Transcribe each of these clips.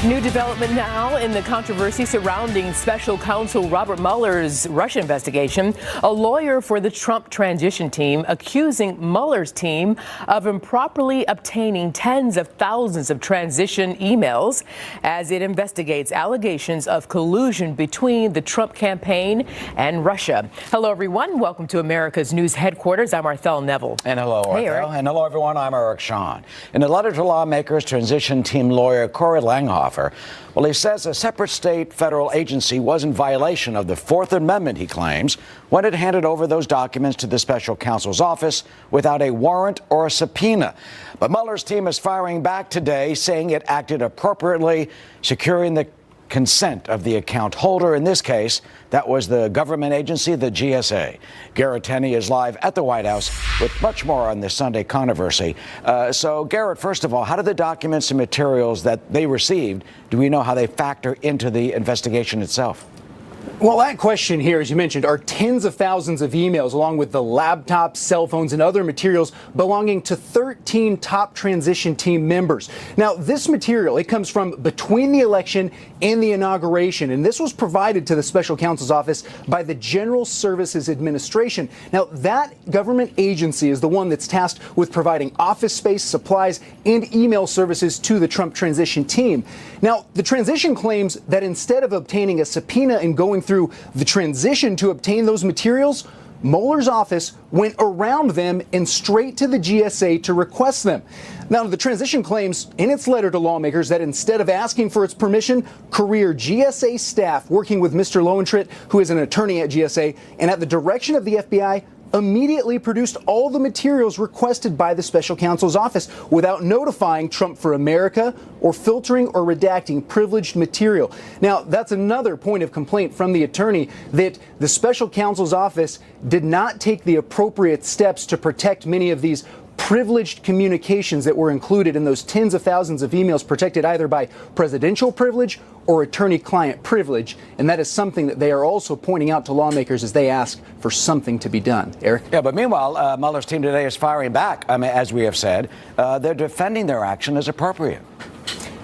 New development now in the controversy surrounding special counsel Robert Mueller's Russia investigation. A lawyer for the Trump transition team accusing Mueller's team of improperly obtaining tens of thousands of transition emails as it investigates allegations of collusion between the Trump campaign and Russia. Hello, everyone. Welcome to America's News Headquarters. I'm Arthel Neville. And hello, Arthel. Hey, Eric. And hello, everyone. I'm Eric Shawn. In a letter to lawmakers, transition team lawyer Corey Langhofer, well, he says a separate state federal agency was in violation of the Fourth Amendment, he claims, when it handed over those documents to the special counsel's office without a warrant or a subpoena. But Mueller's team is firing back today, saying it acted appropriately, securing the consent of the account holder. In this case, that was the government agency, the GSA. Garrett Tenney is live at the White House with much more on this Sunday controversy. So, Garrett, first of all, how do the documents and materials that they received, do we know how they factor into the investigation itself? Well, that question here, as you mentioned, are tens of thousands of emails, along with the laptops, cell phones, and other materials belonging to 13 top transition team members. Now, this material, it comes from between the election and the inauguration, and this was provided to the special counsel's office by the General Services Administration. Now, that government agency is the one that's tasked with providing office space, supplies, and email services to the Trump transition team. Now, the transition claims that instead of obtaining a subpoena and going through the transition to obtain those materials, Mueller's office went around them and straight to the GSA to request them. Now, the transition claims in its letter to lawmakers that instead of asking for its permission, career GSA staff working with Mr. Lowentritt, who is an attorney at GSA, and at the direction of the FBI, immediately produced all the materials requested by the special counsel's office without notifying Trump for America or filtering or redacting privileged material. Now, that's another point of complaint from the attorney, that the special counsel's office did not take the appropriate steps to protect many of these privileged communications that were included in those tens of thousands of emails, protected either by presidential privilege or attorney-client privilege. And that is something that they are also pointing out to lawmakers as they ask for something to be done. Eric? Yeah, but meanwhile, Mueller's team today is firing back. I mean, as we have said, they're defending their action as appropriate.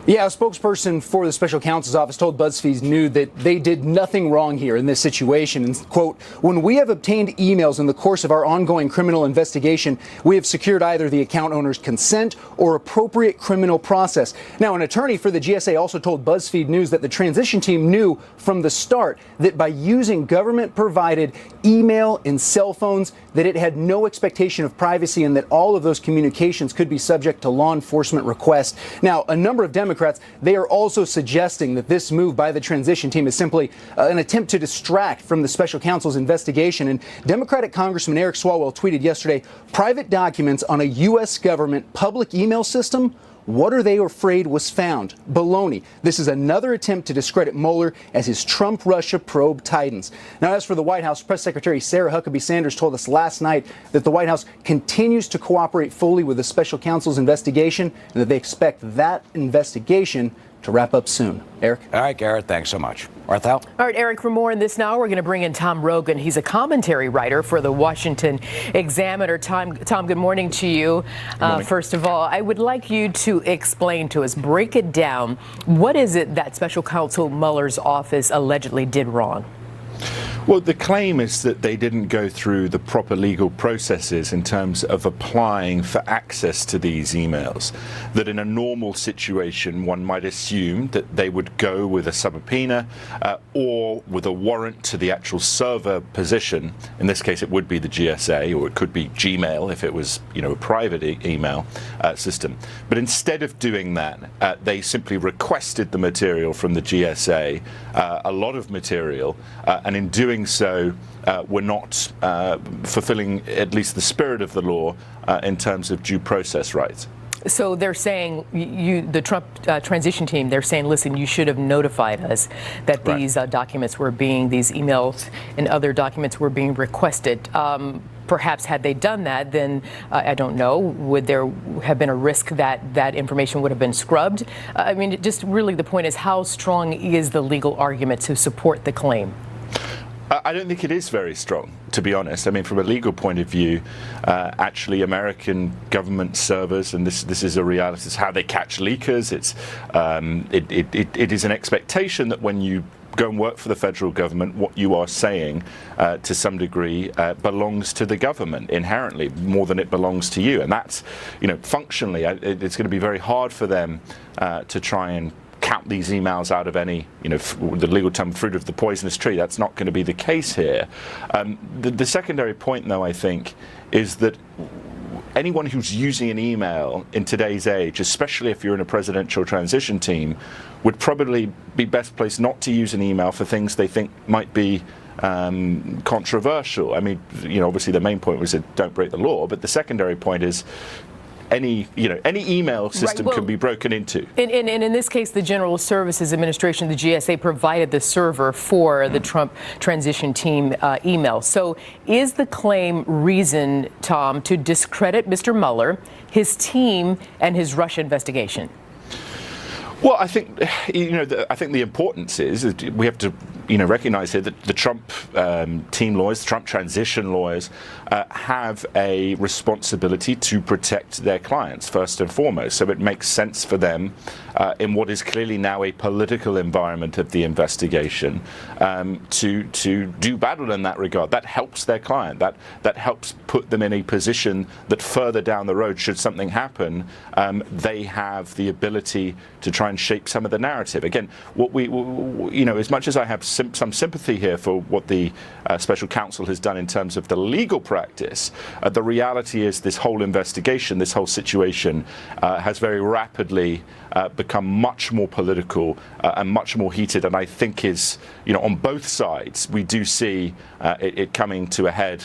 Yeah, a spokesperson for the special counsel's office told BuzzFeed News that they did nothing wrong here in this situation. And, quote, "When we have obtained emails in the course of our ongoing criminal investigation, we have secured either the account owner's consent or appropriate criminal process." Now, an attorney for the GSA also told BuzzFeed News that the transition team knew from the start that by using government-provided email and cell phones, that it had no expectation of privacy and that all of those communications could be subject to law enforcement requests. Now, a number of Democrats, they are also suggesting that this move by the transition team is simply an attempt to distract from the special counsel's investigation. And Democratic Congressman Eric Swalwell tweeted yesterday, "Private documents on a U.S. government public email system? What are they afraid was found? Baloney. This is another attempt to discredit Mueller as his Trump-Russia probe tightens." Now, as for the White House, Press Secretary Sarah Huckabee Sanders told us last night that the White House continues to cooperate fully with the special counsel's investigation and that they expect that investigation to wrap up soon. Eric? All right, Garrett, thanks so much. Arthel? All right, Eric, for more on this now, we're going to bring in Tom Rogan. He's a commentary writer for the Washington Examiner. Tom, good morning to you. First of all, I would like you to explain to us, break it down. What is it that special counsel Mueller's office allegedly did wrong? Well, the claim is that they didn't go through the proper legal processes in terms of applying for access to these emails. That in a normal situation, one might assume that they would go with a subpoena or with a warrant to the actual server position. In this case, it would be the GSA, or it could be Gmail if it was, a private email system. But instead of doing that, they simply requested the material from the GSA, a lot of material, and in doing so, we're not fulfilling at least the spirit of the law in terms of due process rights. So they're saying, the Trump transition team, they're saying, listen, you should have notified us that these documents were these emails and other documents were being requested. Perhaps had they done that, then I don't know, would there have been a risk that that information would have been scrubbed? I mean, just really the point is, how strong is the legal argument to support the claim? I don't think it is very strong, to be honest. I mean, from a legal point of view, actually, American government servers, and this is a reality, it's how they catch leakers. It is an expectation that when you go and work for the federal government, what you are saying to some degree belongs to the government inherently more than it belongs to you. And that's, functionally, it's going to be very hard for them to try and count these emails out of any, the legal term, fruit of the poisonous tree. That's not going to be the case here. The secondary point, though, I think, is that anyone who's using an email in today's age, especially if you're in a presidential transition team, would probably be best placed not to use an email for things they think might be controversial. I mean, obviously the main point was that don't break the law, but the secondary point is any email system can be broken into. And in this case, the General Services Administration, the GSA, provided the server for the Trump transition team email. So is the claim reason, Tom, to discredit Mr. Mueller, his team, and his Russia investigation? Well, I think I think the importance is that we have to recognize here that the Trump team lawyers, the Trump transition lawyers, have a responsibility to protect their clients first and foremost. So it makes sense for them in what is clearly now a political environment of the investigation to do battle in that regard. That helps their client. That helps put them in a position that further down the road, should something happen, they have the ability to try and shape some of the narrative. Again, what as much as I have some sympathy here for what the special counsel has done in terms of the legal practice, the reality is this whole investigation, this whole situation has very rapidly become much more political and much more heated, and I think is, on both sides, we do see it coming to a head,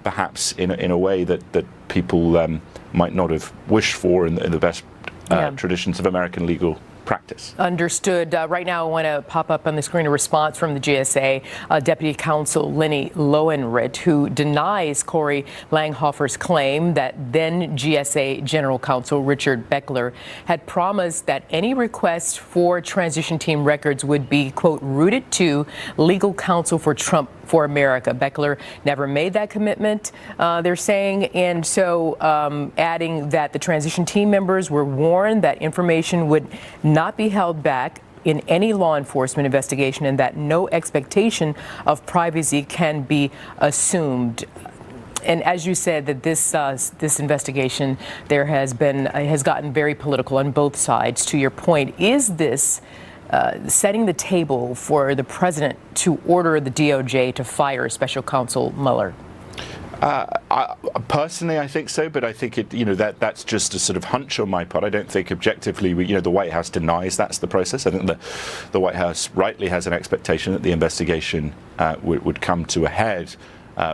perhaps in a way that people might not have wished for in the best traditions of American legal practice. Understood. Right now, I want to pop up on the screen a response from the GSA Deputy Counsel Lenny Lowenrit, who denies Corey Langhofer's claim that then GSA General Counsel Richard Beckler had promised that any request for transition team records would be, quote, routed to legal counsel for Trump for America. Beckler never made that commitment, they're saying, and so adding that the transition team members were warned that information would not be held back in any law enforcement investigation and that no expectation of privacy can be assumed. And as you said, that this investigation has gotten very political on both sides. To your point, is this setting the table for the president to order the DOJ to fire Special Counsel Mueller? Personally, I think so, but I think that's just a sort of hunch on my part. I don't think objectively, the White House denies that's the process. I think the White House rightly has an expectation that the investigation would come to a head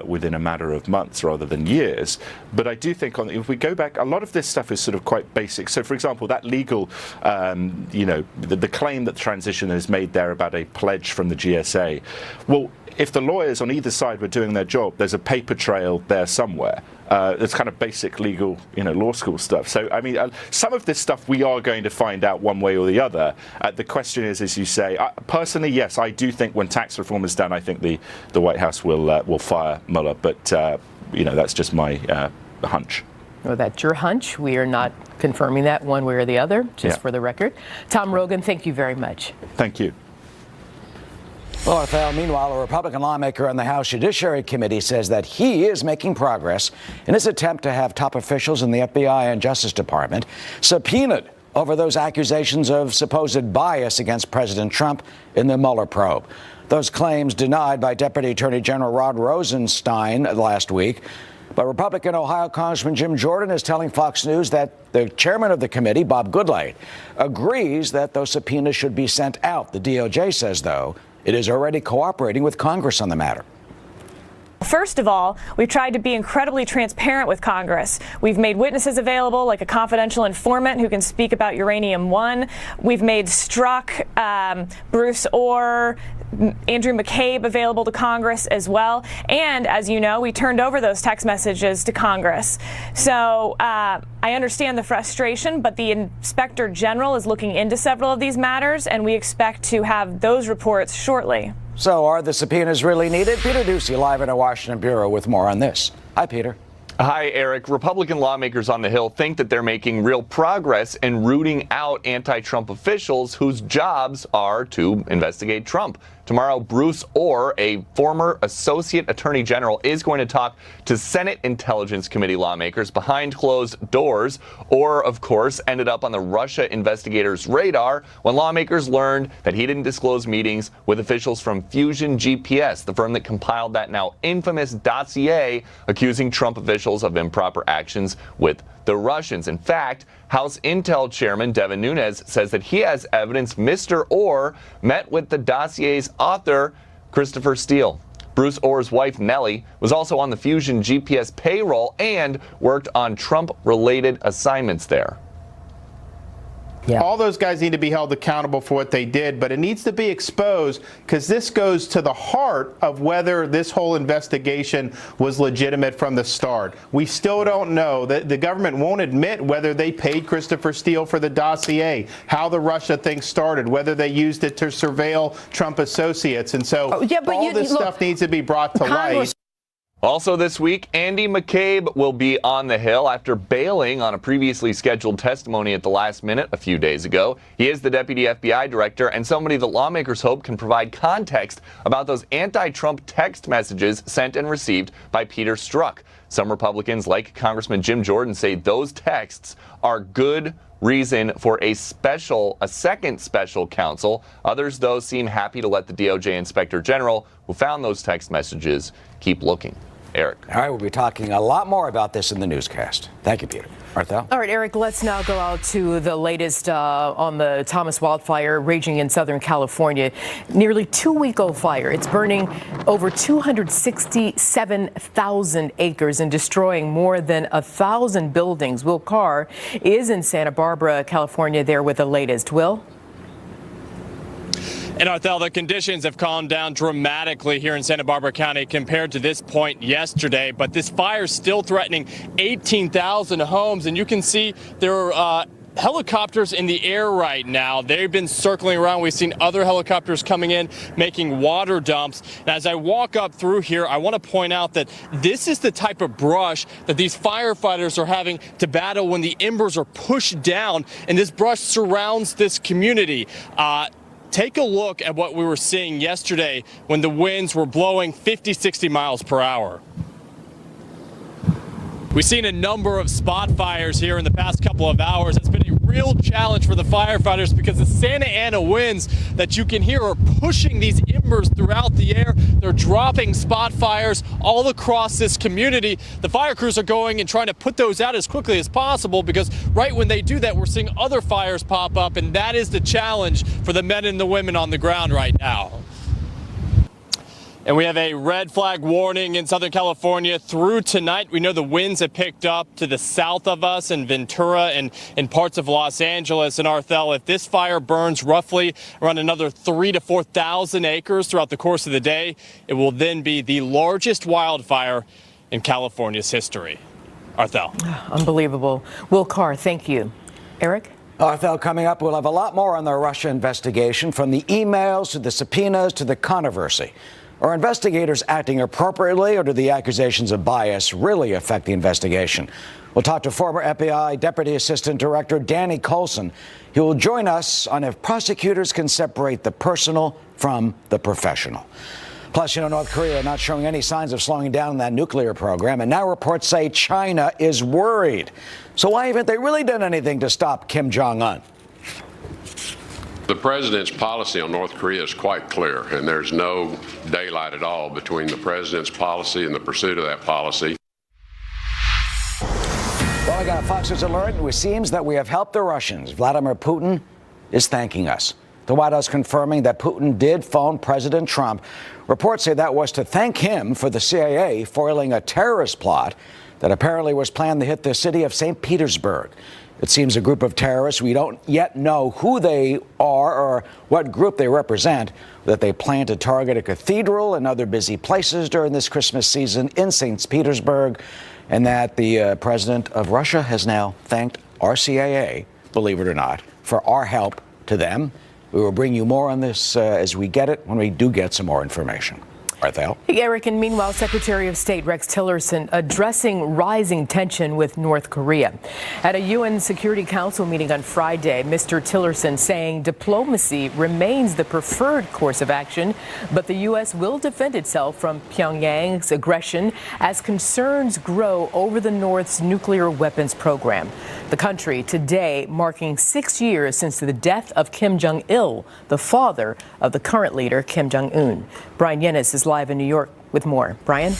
within a matter of months rather than years. But I do think if we go back, a lot of this stuff is sort of quite basic. So, for example, that legal, the claim that transition has made there about a pledge from the GSA. Well, if the lawyers on either side were doing their job, there's a paper trail there somewhere. It's kind of basic legal, law school stuff. So, I mean, some of this stuff we are going to find out one way or the other. The question is, as you say, personally, yes, I do think when tax reform is done, I think the White House will fire Mueller. But, that's just my hunch. Well, that's your hunch. We are not confirming that one way or the other, just for the record. Tom Rogan, thank you very much. Thank you. Well, Rafael, meanwhile, a Republican lawmaker on the House Judiciary Committee says that he is making progress in his attempt to have top officials in the FBI and Justice Department subpoenaed over those accusations of supposed bias against President Trump in the Mueller probe. Those claims denied by Deputy Attorney General Rod Rosenstein last week. But Republican Ohio Congressman Jim Jordan is telling Fox News that the chairman of the committee, Bob Goodlatte, agrees that those subpoenas should be sent out. The DOJ says, though, it is already cooperating with Congress on the matter. First of all, we've tried to be incredibly transparent with Congress. We've made witnesses available, like a confidential informant who can speak about Uranium One. We've made Strzok, Bruce Orr, Andrew McCabe available to Congress as well. And as you know, we turned over those text messages to Congress. So I understand the frustration, but the Inspector General is looking into several of these matters, and we expect to have those reports shortly. So are the subpoenas really needed? Peter Doocy live in our Washington bureau with more on this. Hi, Peter. Hi, Eric. Republican lawmakers on the Hill think that they're making real progress in rooting out anti-Trump officials whose jobs are to investigate Trump. Tomorrow, Bruce Ohr, a former associate attorney general, is going to talk to Senate Intelligence Committee lawmakers behind closed doors. Ohr, of course, ended up on the Russia investigators' radar when lawmakers learned that he didn't disclose meetings with officials from Fusion GPS, the firm that compiled that now infamous dossier accusing Trump officials of improper actions with the Russians. In fact, House Intel Chairman Devin Nunes says that he has evidence Mr. Ohr met with the dossier's author, Christopher Steele. Bruce Ohr's wife, Nellie, was also on the Fusion GPS payroll and worked on Trump-related assignments there. Yeah. All those guys need to be held accountable for what they did, but it needs to be exposed because this goes to the heart of whether this whole investigation was legitimate from the start. We still don't know. The government won't admit whether they paid Christopher Steele for the dossier, how the Russia thing started, whether they used it to surveil Trump associates. And so all this stuff needs to be brought to light. Also this week, Andy McCabe will be on the Hill after bailing on a previously scheduled testimony at the last minute a few days ago. He is the deputy FBI director and somebody that lawmakers hope can provide context about those anti-Trump text messages sent and received by Peter Strzok. Some Republicans, like Congressman Jim Jordan, say those texts are good reason for a second special counsel. Others, though, seem happy to let the DOJ Inspector General, who found those text messages, keep looking. Eric. All right, we'll be talking a lot more about this in the newscast. Thank you, Peter. Martha? All right, Eric, let's now go out to the latest on the Thomas wildfire raging in Southern California. Nearly 2-week-old fire. It's burning over 267,000 acres and destroying more than 1,000 buildings. Will Carr is in Santa Barbara, California, there with the latest. Will? And Arthel, the conditions have calmed down dramatically here in Santa Barbara County compared to this point yesterday. But this fire is still threatening 18,000 homes. And you can see there are helicopters in the air right now. They've been circling around. We've seen other helicopters coming in, making water dumps. And as I walk up through here, I want to point out that this is the type of brush that these firefighters are having to battle when the embers are pushed down. And this brush surrounds this community. Take a look at what we were seeing yesterday when the winds were blowing 50, 60 miles per hour. We've seen a number of spot fires here in the past couple of hours. It's been a real challenge for the firefighters because the Santa Ana winds that you can hear are pushing these embers throughout the air. They're dropping spot fires all across this community. The fire crews are going and trying to put those out as quickly as possible because right when they do that, we're seeing other fires pop up, and that is the challenge for the men and the women on the ground right now. And we have a red flag warning in Southern California through tonight. We know the winds have picked up to the south of us in Ventura and in parts of Los Angeles. And Arthel, if this fire burns roughly around another 3,000 to 4,000 acres throughout the course of the day, it will then be the largest wildfire in California's history. Arthel. Unbelievable. Will Carr, thank you. Eric? Arthel, coming up, we'll have a lot more on the Russia investigation, from the emails to the subpoenas to the controversy. Are investigators acting appropriately, or do the accusations of bias really affect the investigation? We'll talk to former FBI Deputy Assistant Director Danny Coulson. He will join us on if prosecutors can separate the personal from the professional. Plus, North Korea not showing any signs of slowing down that nuclear program, and now reports say China is worried. So why haven't they really done anything to stop Kim Jong-un? The president's policy on North Korea is quite clear, and there's no daylight at all between the president's policy and the pursuit of that policy. Well, I got a Fox News alert. It seems that we have helped the Russians. Vladimir Putin is thanking us. The White House confirming that Putin did phone President Trump. Reports say that was to thank him for the CIA foiling a terrorist plot that apparently was planned to hit the city of St. Petersburg. It seems a group of terrorists, we don't yet know who they are or what group they represent, that they plan to target a cathedral and other busy places during this Christmas season in St. Petersburg, and that the president of Russia has now thanked our CIA, believe it or not, for our help to them We will bring you more on this as we get it when we do get some more information. Arthel. Hey, Eric, and meanwhile, Secretary of State Rex Tillerson addressing rising tension with North Korea. At a UN Security Council meeting on Friday, Mr. Tillerson saying diplomacy remains the preferred course of action, but the U.S. will defend itself from Pyongyang's aggression as concerns grow over the North's nuclear weapons program. The country today marking 6 years since the death of Kim Jong-il, the father of the current leader, Kim Jong-un. Brian Yennis is live in New York with more. Brian?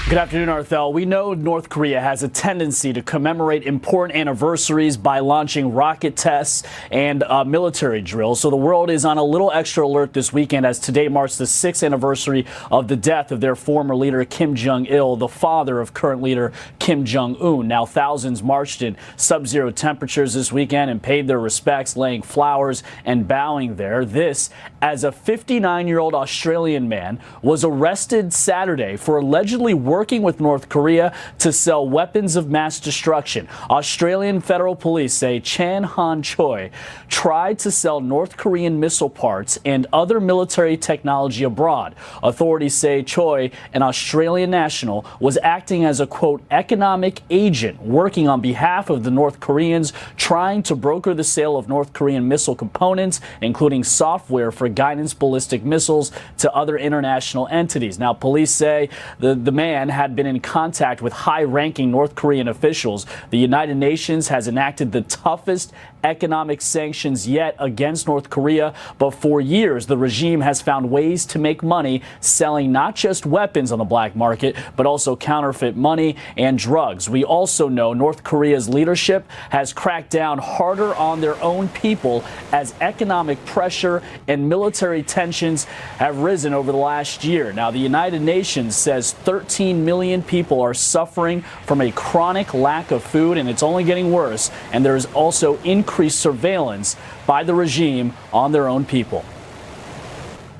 Good afternoon, Arthel. We know North Korea has a tendency to commemorate important anniversaries by launching rocket tests and military drills. So the world is on a little extra alert this weekend as today marks the 6th anniversary of the death of their former leader, Kim Jong-il, the father of current leader Kim Jong-un. Now, thousands marched in sub-zero temperatures this weekend and paid their respects, laying flowers and bowing there. This, as a 59-year-old Australian man was arrested Saturday for allegedly working with North Korea to sell weapons of mass destruction. Australian federal police say Chan Han Choi tried to sell North Korean missile parts and other military technology abroad. Authorities say Choi, an Australian national, was acting as a, quote, economic agent working on behalf of the North Koreans, trying to broker the sale of North Korean missile components, including software for guidance ballistic missiles, to other international entities. Now, police say the man had been in contact with high-ranking North Korean officials. The United Nations has enacted the toughest economic sanctions yet against North Korea, but for years the regime has found ways to make money selling not just weapons on the black market, but also counterfeit money and drugs. We also know North Korea's leadership has cracked down harder on their own people as economic pressure and military tensions have risen over the last year. Now, the United Nations says 13 million people are suffering from a chronic lack of food, and it's only getting worse, and there is also increased surveillance by the regime on their own people.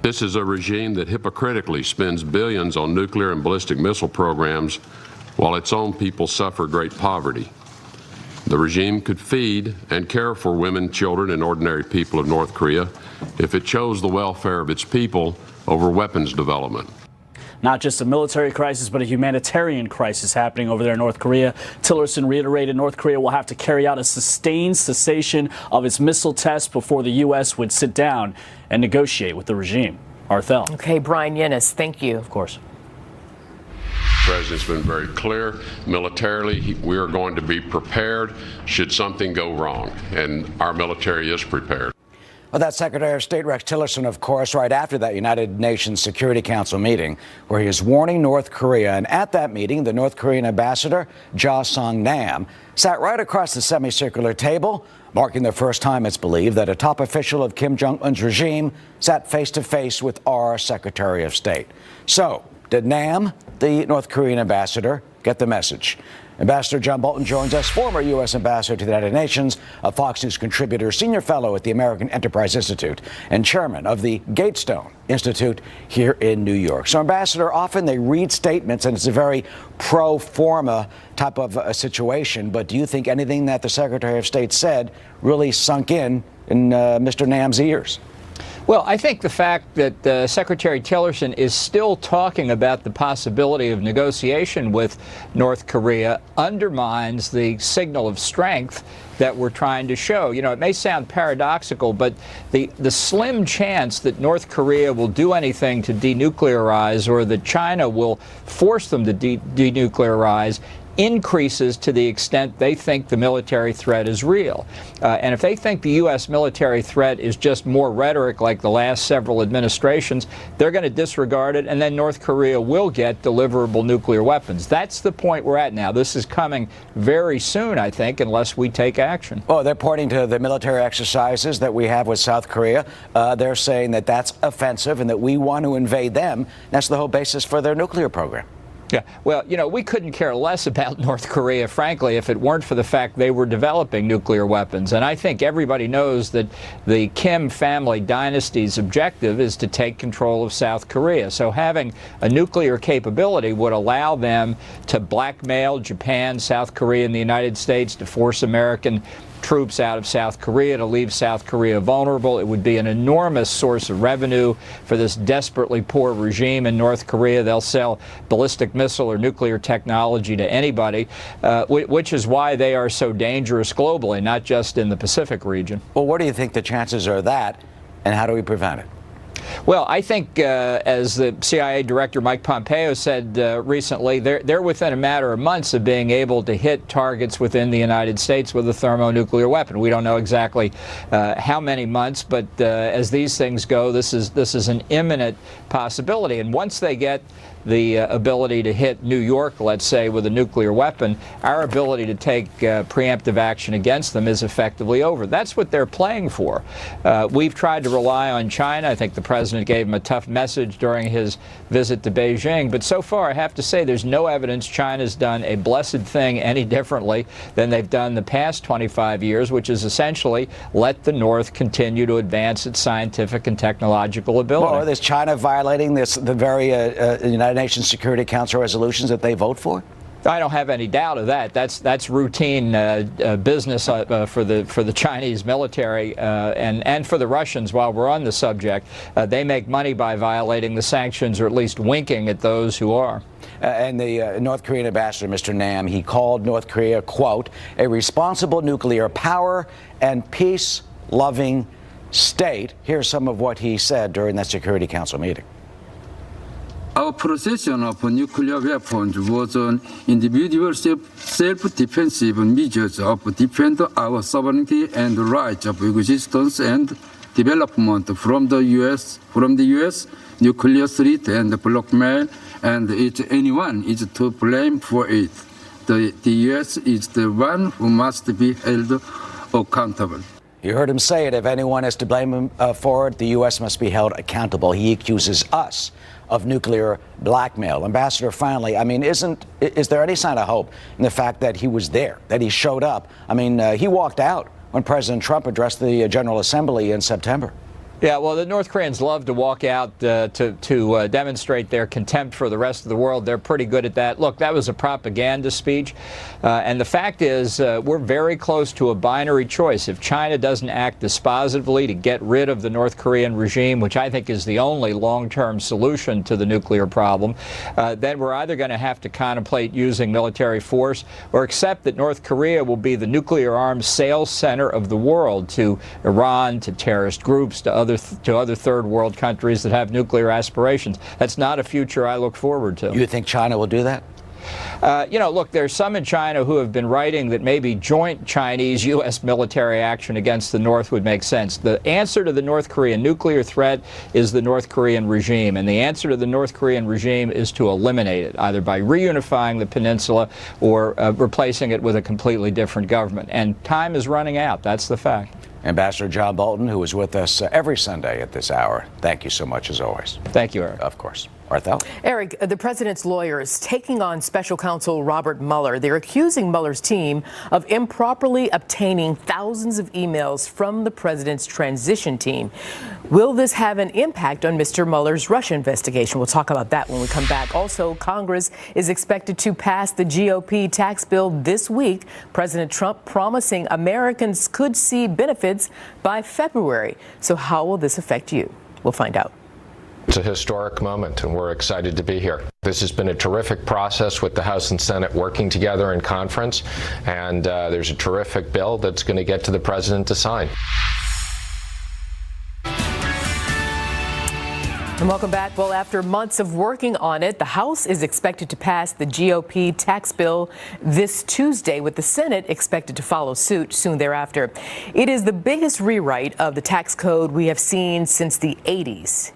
This is a regime that hypocritically spends billions on nuclear and ballistic missile programs while its own people suffer great poverty. The regime could feed and care for women, children, and ordinary people of North Korea if it chose the welfare of its people over weapons development. Not just a military crisis, but a humanitarian crisis happening over there in North Korea. Tillerson reiterated North Korea will have to carry out a sustained cessation of its missile tests before the U.S. would sit down and negotiate with the regime. Arthel. Okay, Brian Yennis, thank you. Of course. The president's been very clear. Militarily, we are going to be prepared should something go wrong, and our military is prepared. Well, that's Secretary of State Rex Tillerson, of course, right after that United Nations Security Council meeting where he is warning North Korea. And at that meeting, the North Korean ambassador, Ja Sung-nam, sat right across the semicircular table, marking the first time it's believed that a top official of Kim Jong-un's regime sat face-to-face with our Secretary of State. So, did Nam, the North Korean ambassador, get the message? Ambassador John Bolton joins us, former U.S. ambassador to the United Nations, a Fox News contributor, senior fellow at the American Enterprise Institute, and chairman of the Gatestone Institute here in New York. So, Ambassador, often they read statements and it's a very pro forma type of a situation, but do you think anything that the Secretary of State said really sunk in Mr. Nam's ears? Well, I think the fact that Secretary Tillerson is still talking about the possibility of negotiation with North Korea undermines the signal of strength that we're trying to show. You know, it may sound paradoxical, but the slim chance that North Korea will do anything to denuclearize or that China will force them to denuclearize increases to the extent they think the military threat is real. And if they think the U.S. military threat is just more rhetoric like the last several administrations, they're going to disregard it, and then North Korea will get deliverable nuclear weapons. That's the point we're at now. This is coming very soon, I think, unless we take action. Oh, they're pointing to the military exercises that we have with South Korea. They're saying that that's offensive and that we want to invade them. That's the whole basis for their nuclear program. Yeah, well, you know, we couldn't care less about North Korea, frankly, if it weren't for the fact they were developing nuclear weapons. And I think everybody knows that the Kim family dynasty's objective is to take control of South Korea. So having a nuclear capability would allow them to blackmail Japan, South Korea, and the United States to force American troops out of South Korea to leave South Korea vulnerable. It would be an enormous source of revenue for this desperately poor regime in North Korea. They'll sell ballistic missile or nuclear technology to anybody, which is why they are so dangerous globally, not just in the Pacific region. Well, what do you think the chances are of that, and how do we prevent it? Well, I think, as the CIA Director Mike Pompeo said recently, they're within a matter of months of being able to hit targets within the United States with a thermonuclear weapon. We don't know exactly how many months, but as these things go, this is an imminent possibility. And once they get the ability to hit New York, let's say, with a nuclear weapon, our ability to take preemptive action against them is effectively over. That's what they're playing for. We've tried to rely on China. I think the president gave him a tough message during his visit to Beijing. But so far, I have to say, there's no evidence China's done a blessed thing any differently than they've done the past 25 years, which is essentially let the North continue to advance its scientific and technological ability. Well, is China violating the very United Nations Security Council resolutions that they vote for? I don't have any doubt of that. That's routine business for the Chinese military and for the Russians. While we're on the subject, they make money by violating the sanctions, or at least winking at those who are. And the North Korean ambassador, Mr. Nam, he called North Korea, quote, a responsible nuclear power and peace-loving state. Here's some of what he said during that Security Council meeting. Our possession of nuclear weapons was an individual self-defensive measures of defend our sovereignty and rights of existence and development from the U.S. nuclear threat and blackmail, and anyone is to blame for it. The U.S. is the one who must be held accountable. You heard him say it. If anyone is to blame for it, the U.S. must be held accountable. He accuses us of nuclear blackmail. Ambassador, finally, I mean, is there any sign of hope in the fact that he was there, that he showed up? I mean, he walked out when President Trump addressed the General Assembly in September. Yeah, well, the North Koreans love to walk out to demonstrate their contempt for the rest of the world. They're pretty good at that. Look, that was a propaganda speech. And the fact is, we're very close to a binary choice. If China doesn't act dispositively to get rid of the North Korean regime, which I think is the only long-term solution to the nuclear problem, then we're either going to have to contemplate using military force or accept that North Korea will be the nuclear arms sales center of the world to Iran, to terrorist groups, to other third world countries that have nuclear aspirations. That's not a future I look forward to. You think China will do that? Look, there's some in China who have been writing that maybe joint Chinese-U.S. military action against the North would make sense. The answer to the North Korean nuclear threat is the North Korean regime, and the answer to the North Korean regime is to eliminate it, either by reunifying the peninsula or replacing it with a completely different government. And time is running out. That's the fact. Ambassador John Bolton, who is with us every Sunday at this hour, thank you so much as always. Thank you, Eric. Of course. Arthel? Eric, the president's lawyers taking on special counsel Robert Mueller. They're accusing Mueller's team of improperly obtaining thousands of emails from the president's transition team. Will this have an impact on Mr. Mueller's Russia investigation? We'll talk about that when we come back. Also, Congress is expected to pass the GOP tax bill this week. President Trump promising Americans could see benefits by February. So how will this affect you? We'll find out. It's a historic moment, and we're excited to be here. This has been a terrific process with the House and Senate working together in conference, and there's a terrific bill that's going to get to the president to sign. And welcome back. Well, after months of working on it, the House is expected to pass the GOP tax bill this Tuesday, with the Senate expected to follow suit soon thereafter. It is the biggest rewrite of the tax code we have seen since the 80s.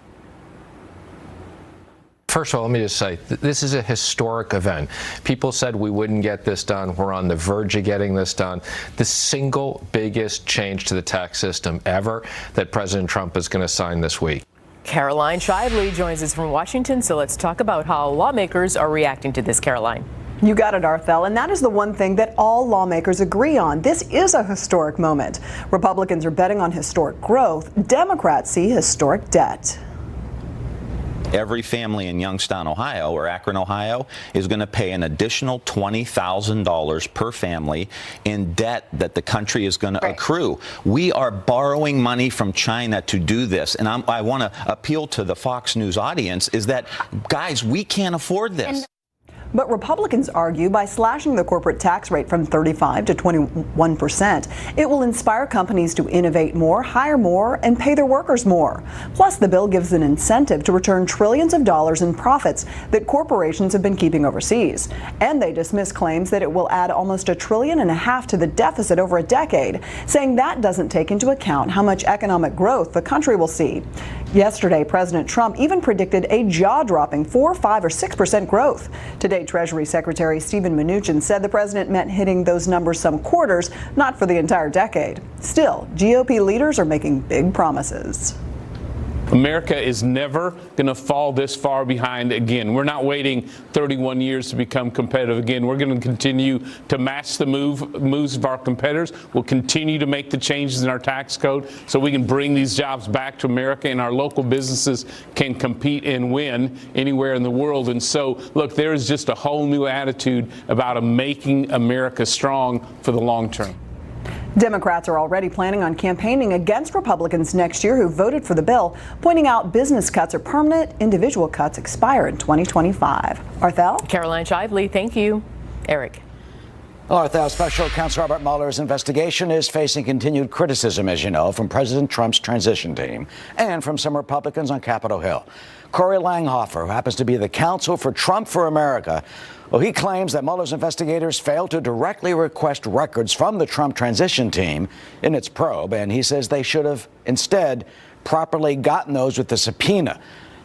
First of all, let me just say, this is a historic event. People said we wouldn't get this done. We're on the verge of getting this done. The single biggest change to the tax system ever that President Trump is going to sign this week. Caroline Shively joins us from Washington, so let's talk about how lawmakers are reacting to this, Caroline. You got it, Arthel, and that is the one thing that all lawmakers agree on. This is a historic moment. Republicans are betting on historic growth. Democrats see historic debt. every family in Youngstown, Ohio, or Akron, Ohio, is going to pay an additional $20,000 per family in debt that the country is going to accrue. We are borrowing money from China to do this. And I want to appeal to the Fox News audience is that, guys, we can't afford this. But Republicans argue by slashing the corporate tax rate from 35 to 21%, it will inspire companies to innovate more, hire more, and pay their workers more. Plus, the bill gives an incentive to return trillions of dollars in profits that corporations have been keeping overseas. And they dismiss claims that it will add almost $1.5 trillion to the deficit over a decade, saying that doesn't take into account how much economic growth the country will see. Yesterday, President Trump even predicted a jaw-dropping 4, 5, or 6% growth. Today, Treasury Secretary Steven Mnuchin said the president meant hitting those numbers some quarters, not for the entire decade. Still, GOP leaders are making big promises. America is never going to fall this far behind again. We're not waiting 31 years to become competitive again. We're going to continue to match the moves of our competitors. We'll continue to make the changes in our tax code so we can bring these jobs back to America and our local businesses can compete and win anywhere in the world. And so, look, there is just a whole new attitude about making America strong for the long term. Democrats are already planning on campaigning against Republicans next year who voted for the bill, pointing out business cuts are permanent, individual cuts expire in 2025. Arthel? Caroline Shively, thank you. Eric. Arthel, Special Counsel Robert Mueller's investigation is facing continued criticism, as you know, from President Trump's transition team and from some Republicans on Capitol Hill. Corey Langhofer, who happens to be the counsel for Trump for America, well, he claims that Mueller's investigators failed to directly request records from the Trump transition team in its probe, and he says they should have instead properly gotten those with the subpoena.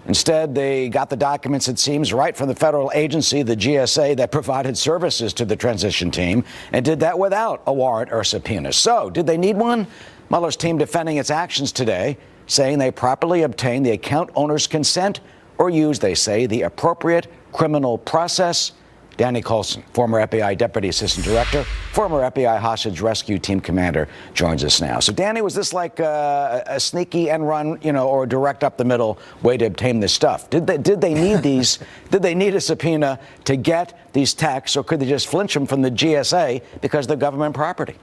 Instead, they got the documents, it seems, right from the federal agency, the GSA, that provided services to the transition team, and did that without a warrant or subpoena. So, did they need one? Mueller's team defending its actions today, saying they properly obtained the account owner's consent or used, they say, the appropriate criminal process. Danny Coulson, former FBI Deputy Assistant Director, former FBI Hostage Rescue Team Commander, joins us now. So, Danny, was this like a sneaky end run, or direct up the middle way to obtain this stuff? Did they need these? Did they need a subpoena to get these texts, or could they just flinch them from the GSA because they're government property?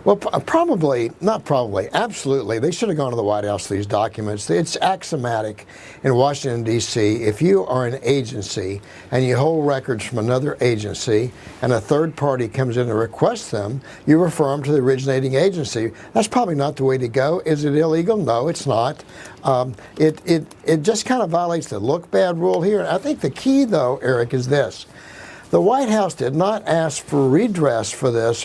Well, absolutely. They should have gone to the White House for these documents. It's axiomatic in Washington, D.C. If you are an agency and you hold records from another agency and a third party comes in to request them, you refer them to the originating agency. That's probably not the way to go. Is it illegal? No, it's not. It just kind of violates the look bad rule here. I think the key, though, Eric, is this. The White House did not ask for redress for this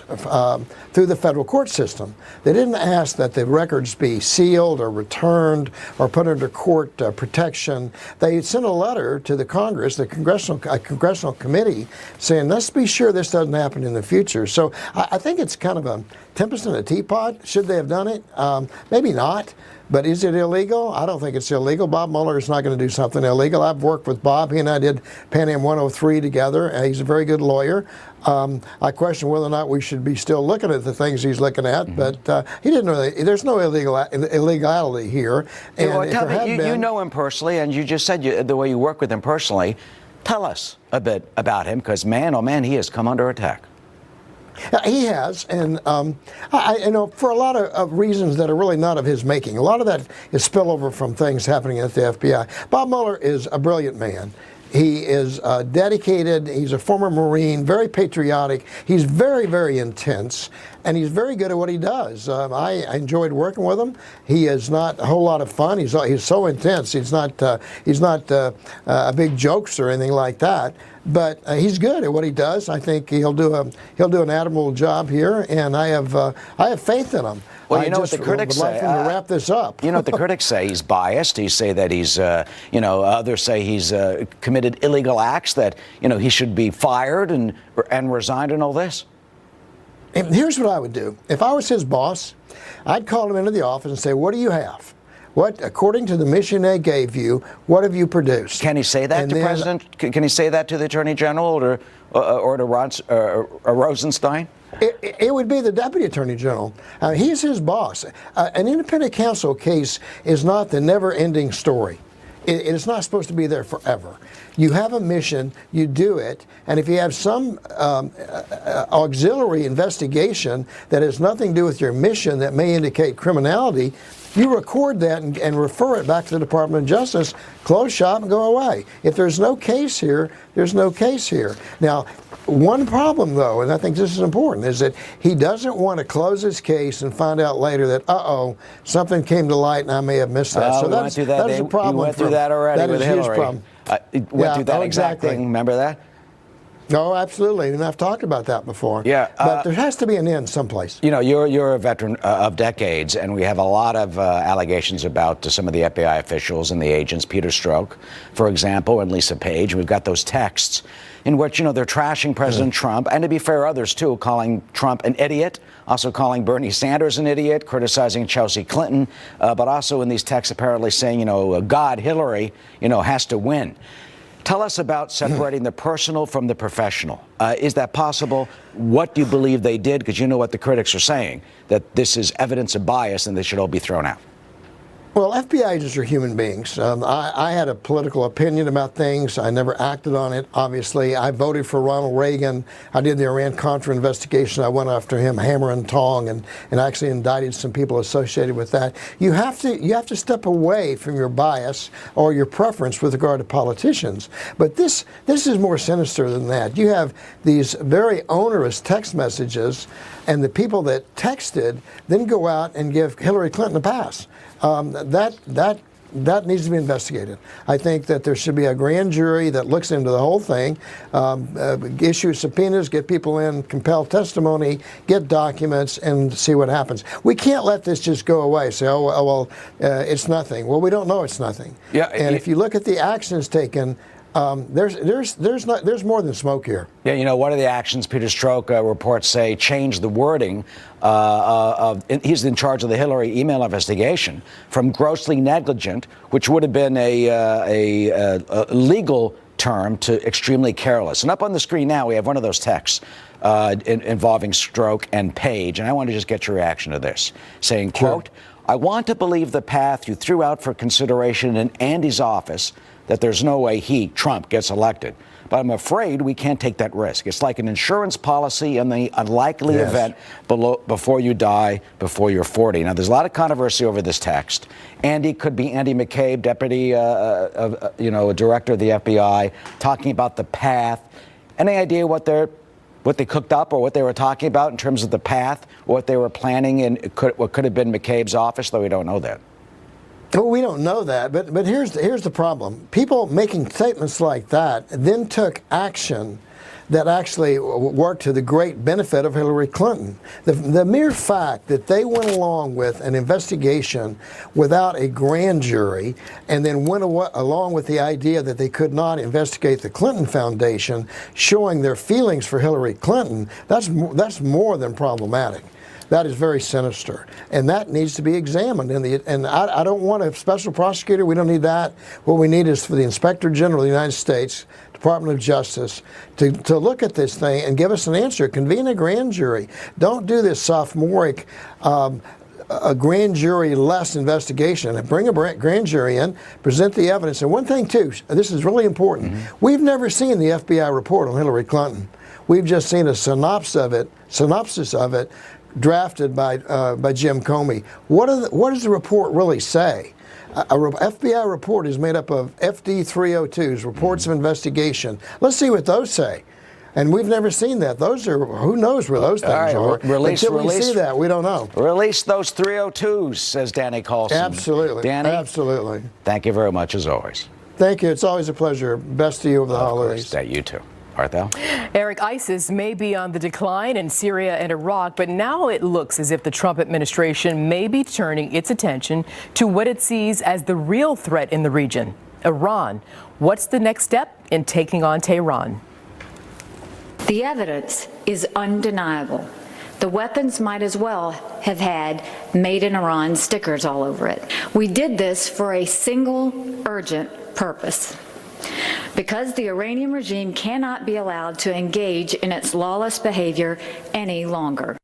through the federal court system. They didn't ask that the records be sealed or returned or put under court protection. They sent a letter to the Congress, the congressional committee, saying, let's be sure this doesn't happen in the future. So I think it's kind of a tempest in a teapot. Should they have done it? Maybe not. But is it illegal? I don't think it's illegal. Bob Mueller is not going to do something illegal. I've worked with Bob. He and I did Pan Am 103 together. He's a very good lawyer. I question whether or not we should be still looking at the things he's looking at, but he didn't really. There's no illegality here. And well, tell me, you know him personally, and you just said the way you work with him personally. Tell us a bit about him, because man, oh man, he has come under attack. He has, and for a lot of reasons that are really not of his making. A lot of that is spillover from things happening at the FBI. Bob Mueller is a brilliant man. He is dedicated. He's a former Marine, very patriotic. He's very, very intense, and he's very good at what he does. I enjoyed working with him. He is not a whole lot of fun. He's so intense. He's not a big jokester or anything like that. But he's good at what he does. I think he'll do an admirable job here, and I have faith in him. Well, you know what the critics say. I'd like him to wrap this up. You know what the critics say? He's biased. He say that he's, others say he's committed illegal acts, that, he should be fired and resigned and all this. And here's what I would do. If I was his boss, I'd call him into the office and say, what do you have? What, according to the mission they gave you, what have you produced? Can he say that to President? Can he say that to the Attorney General or to Rosenstein? It would be the Deputy Attorney General. He's his boss. An independent counsel case is not the never-ending story. it's not supposed to be there forever. You have a mission, you do it, and if you have some auxiliary investigation that has nothing to do with your mission that may indicate criminality, you record that and refer it back to the Department of Justice, close shop and go away. If there's no case here, there's no case here. Now, one problem, though, and I think this is important, is that he doesn't want to close his case and find out later that, something came to light and I may have missed that. So that is a problem. You went through that already that with is a huge Hillary. problem. Went through that exact exactly. thing. Remember that? No, absolutely, and I've talked about that before. Yeah, but there has to be an end someplace. You know, you're a veteran of decades, and we have a lot of allegations about some of the FBI officials and the agents, Peter Strzok, for example, and Lisa Page. We've got those texts in which, you know, they're trashing President Trump, and to be fair, others too, calling Trump an idiot, also calling Bernie Sanders an idiot, criticizing Chelsea Clinton, but also in these texts apparently saying, you know, God, Hillary, you know, has to win. Tell us about separating the personal from the professional. Is that possible? What do you believe they did? Because you know what the critics are saying, that this is evidence of bias and they should all be thrown out. Well, FBI agents are human beings. I had a political opinion about things. I never acted on it, obviously. I voted for Ronald Reagan. I did the Iran-Contra investigation. I went after him hammer and tong and actually indicted some people associated with that. You have to step away from your bias or your preference with regard to politicians. But this is more sinister than that. You have these very onerous text messages, and the people that texted then go out and give Hillary Clinton a pass. That needs to be investigated. I think that there should be a grand jury that looks into the whole thing, issue subpoenas, get people in, compel testimony, get documents, and see what happens. We can't let this just go away. Say, it's nothing. Well, we don't know it's nothing. Yeah, and if you look at the actions taken, there's more than smoke here. Yeah, you know, one of the actions Peter Strzok reports say changed the wording he's in charge of the Hillary email investigation from grossly negligent, which would have been a legal term, to extremely careless. And up on the screen now, we have one of those texts involving Strzok and Page, and I want to just get your reaction to this, saying, quote, I want to believe the path you threw out for consideration in Andy's office, that there's no way he, Trump, gets elected. But I'm afraid we can't take that risk. It's like an insurance policy in the unlikely event before you die, before you're 40. Now, there's a lot of controversy over this text. Andy could be Andy McCabe, deputy, director of the FBI, talking about the path. Any idea what they cooked up or what they were talking about in terms of the path, what they were planning, and what could have been McCabe's office, though we don't know that. Well, we don't know that, but here's the problem. People making statements like that then took action that actually worked to the great benefit of Hillary Clinton. The mere fact that they went along with an investigation without a grand jury and then went along with the idea that they could not investigate the Clinton Foundation, showing their feelings for Hillary Clinton, that's more than problematic. That is very sinister, and that needs to be examined. And I don't want a special prosecutor. We don't need that. What we need is for the Inspector General of the United States, Department of Justice, to look at this thing and give us an answer. Convene a grand jury. Don't do this sophomoric a grand jury-less investigation. Bring a grand jury in, present the evidence. And one thing, too, this is really important. We've never seen the FBI report on Hillary Clinton. We've just seen a synopsis of it drafted by Jim Comey. What does the report really say? A FBI report is made up of FD 302s, reports of investigation. Let's see what those say. And we've never seen that. Those are, who knows where those things are. Until we see that, we don't know. Release those 302s, says Danny Carlson. Absolutely. Danny? Absolutely. Thank you very much, as always. Thank you. It's always a pleasure. Best to you over the holidays. That you too. Arthel? Eric, ISIS may be on the decline in Syria and Iraq, but now it looks as if the Trump administration may be turning its attention to what it sees as the real threat in the region, Iran. What's the next step in taking on Tehran? The evidence is undeniable. The weapons might as well have had "Made in Iran" stickers all over it. We did this for a single urgent purpose. Because the Iranian regime cannot be allowed to engage in its lawless behavior any longer.